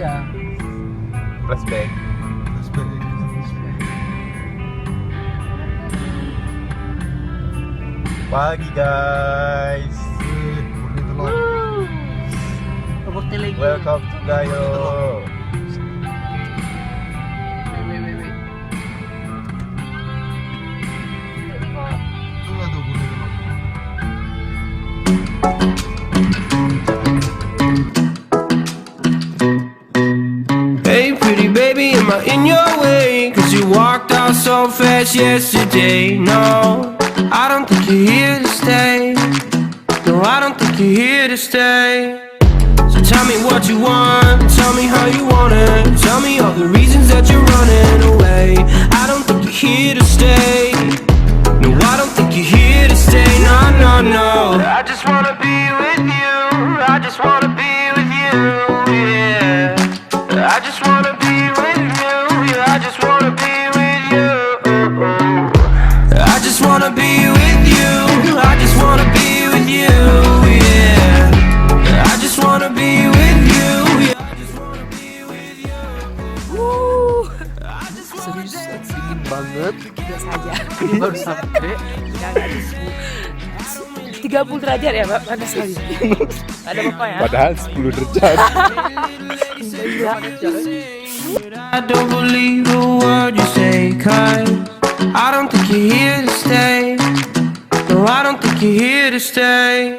Iya. Flashback. Pagi guys. Welcome to Gayo. Hey pretty baby, am I in your way? Cause you walked out so fast yesterday. No, I don't think you're here to stay. No, I don't think you're here to stay. So tell me what you want, tell me how you want it. Tell me all the reasons that you're running away. I don't think you're here to stay. No, I don't think you're here to stay. No, no, no. I just wanna be with you. I just wanna be with you, yeah. I just wanna be with you, yeah. I just wanna be with you. I just wanna be with you. I just wanna be with you, yeah. I just wanna be with you, yeah. I just wanna be with you. Serius, dingin banget. Biasa aja. Baru sampai. Ya, nggak ada 30 derajat ya, Pak? Panas sekali. Ada apa ya? Padahal 10 derajat. I don't believe a word you say, cause I don't think you're here to stay. No, I don't think you're here to stay.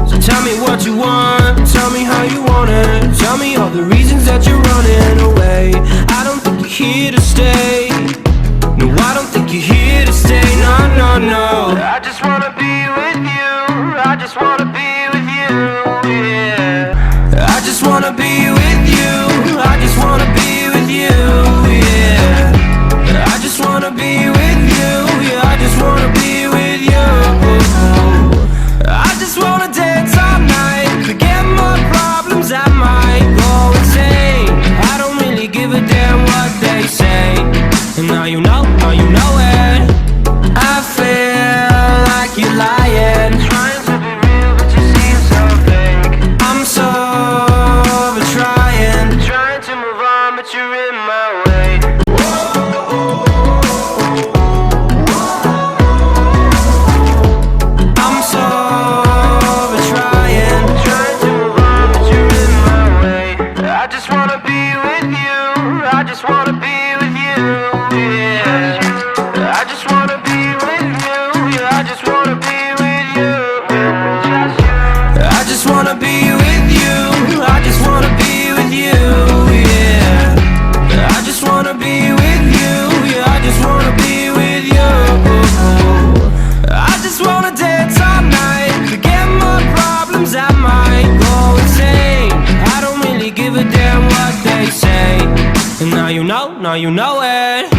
So tell me what you want, tell me how you want it. Tell me all the reasons that you're running away. I don't think you're here to stay. No, I don't think you're here to stay. No, no, no. I just wanna be with you. I just wanna be with you, yeah. I just wanna be with you. I just wanna be with you, yeah. I just wanna be with you. Yeah, I just wanna be with you. I just wanna dance all night, forget my problems, I might go insane. I don't really give a damn what they say. And now you know it. I feel like you're lying, trying to be real but you seem so fake. I'm so over trying to move on but you're in my way. I'm so over trying to move on but you're in my way. I just wanna be with you. I just wanna be with you, yeah. I just wanna be with you. Yeah, I just wanna be with you. I just wanna be with you. I just wanna be with you, yeah. I just wanna be with you. Yeah, I just wanna be with you. I just wanna dance all night, forget my problems, I might go insane. I don't really give a damn what they say. And now you know it.